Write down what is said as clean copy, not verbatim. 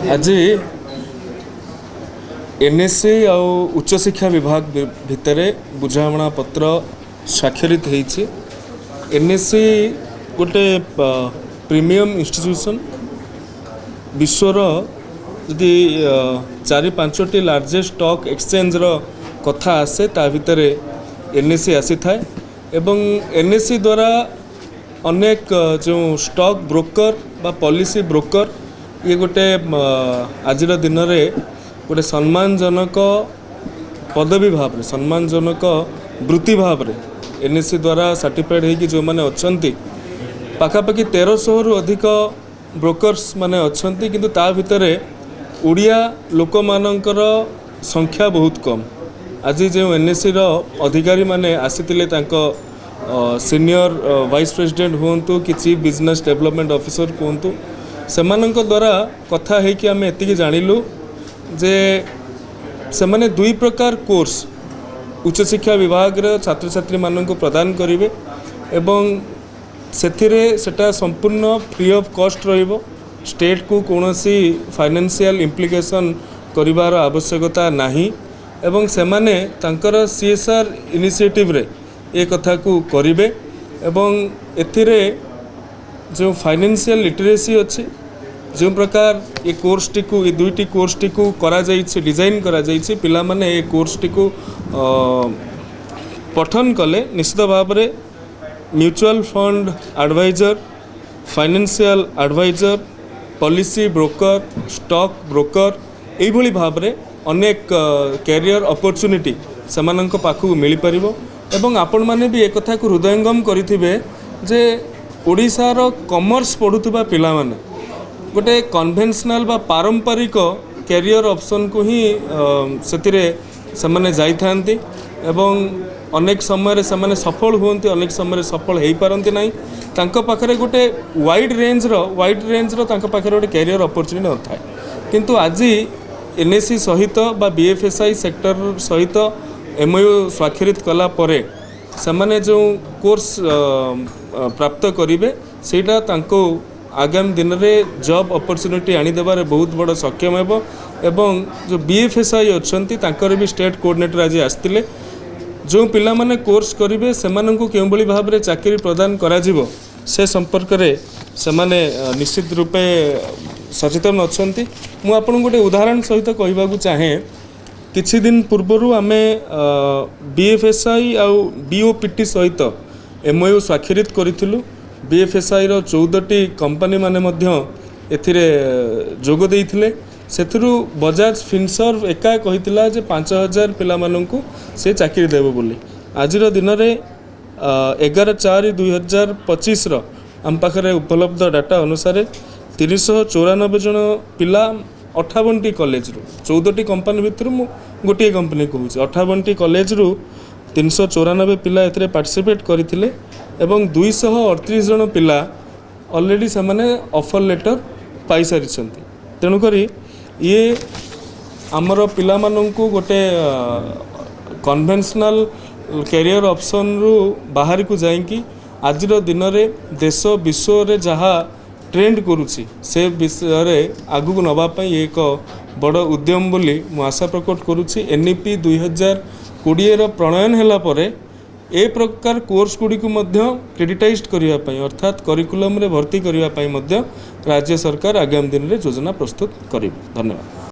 आज एनएससी आउ उच्च शिक्षा विभाग भितर बुझामणा पत्र स्वाक्षरित होती। एनएससी गोटे प्रीमियम इंस्टीट्यूशन विश्वर यदि 4-5टी लार्जेस्ट स्टॉक एक्सचेंज रो कथा आसे ता भितर एनएससी आसी थाए एवं एनएससी द्वारा अनेक जो स्टॉक ब्रोकर बा पॉलिसी ब्रोकर ये गोटे आज दिन में गोटे सम्मानजनक पदवी भाव में सम्मानजनक वृत्ति भाव में एनएससी द्वारा सर्टिफाइड होगी जो मैंने अच्छा पाखापाखि 1300 रु अधिक ब्रोकर्स माने अच्छा किंतु ता भितर ओडिया लोक मानकर संख्या बहुत कम। आज जो एनएससी रो अधिकारी माने आसीतिले तांको सीनियर वाइस प्रेसिडेंट हुंतु कि चीफ बिजनेस डेवलपमेंट ऑफिसर कहतु सेमानंक द्वारा कथा है कि आम एति जानिलु जे सेमाने दुई प्रकार कोर्स उच्च शिक्षा विभाग रे छात्र छात्री मानन को प्रदान करिवे एवं सेथिरे सेटा संपूर्ण फ्री ऑफ कॉस्ट रहिबो। स्टेट को कोनोसी फाइनेंशियल इम्प्लिकेशन करिवार आवश्यकता नाही एवं सेमाने तांकर सीएसआर इनिशिएटिव रे ए कथा को करिवे एवं एथिरे जो फाइनेंशियल लिटरेसी अच्छे जो प्रकार ये कोर्स टी को ये दुईटी कोर्स टी को करा जाइछि डिजाइन करा जाइछि पिला माने ये कोर्स टी को पठन कले निश्चित भाव में mutual fund adviser financial adviser policy broker stock broker यही भाव में अनेक कैरियर अपॉर्चुनिटी सेमानंक पाखु मिल परिबो एवं आपण माने भी एक कथा को हृदयंगम करिथिबे जे ओडिशार कॉमर्स पढ़ुवा पिला माने गोटे कन्वेंशनल बा पारंपरिक कैरियर ऑप्शन को ही सेतिरे सेमाने जाई थांती एवं अनेक समय रे सेमाने सफल होंती अनेक समय रे सफल हेई पारंती नाही तांको पाखरे गोटे वाइड रेंज रो तांको पाखरे गोटे कैरियर अपॉर्चुनिटी न थाए किंतु आज एनएससी सहित बा बीएफएसआई सेक्टर सहित एमओयू स्वाक्षरित कला परे सेमाने जो कोर्स प्राप्त करिवे सेटा तांको आगामी दिन में जॉब अपॉर्चुनिटी आनी देबारे बहुत बड़ सक्षम हेबो एवं जो बीएफएसआई अच्छंती तांकर भी स्टेट कोऑर्डिनेटर आज आस्तिले जो पिला माने कोर्स करिवे सेमानंकु केउ बळी भाव रे चाकरी प्रदान करा जिवो से संपर्क रे सेमाने निश्चित रूपे सचेतन अच्छंती। मु आपन गोटे उदाहरण सहित कहबा को चाहे किछि दिन पूर्वरु आमे बीएफएसआई आ बीओपीटी सहित एमओयू स्वाक्षरित करिथिलु। बीएफएसआई रो 14टी कंपनी माने मध्य एथिरे जोग देइथिले सेथुरु बजाज फिनसर्व एका कहितिला जे 5000 पिला माननकु से चाकरी देबो बोली। आजिर दिन रे 11/4/2025 रो हम पाखरे उपलब्ध डाटा अनुसार 394 जन पिला 58टी कॉलेज रु 14टी कंपनी भितर मु गोटे कंपनी कहूँ 58टी कॉलेज रु 394 पिला एथरे पार्टिसिपेट करथिले एवं 238 जन पिला ऑलरेडी सेमाने ऑफर लेटर पाई सारिछंती। तेणु करी ये आमर पिला माननकु गोटे कन्वेंशनल कैरियर ऑप्शन रु बाहर को जाइकी आजिर दिन रे देश विश्व रे जहा ट्रेंड करुछि से विषय रे आगु नबा पई एक बड़ उद्यम बोली मु आशा प्रकट करुछि। एनईपी 2020 रो प्रणयन हैला परे ए प्रकार कोर्स गुडी को मध्य क्रेडिटाइज्ड करिया पई अर्थात करिकुलम रे भर्ती करिया पई मध्य राज्य सरकार आगामी दिन रे योजना प्रस्तुत करिवे। धन्यवाद।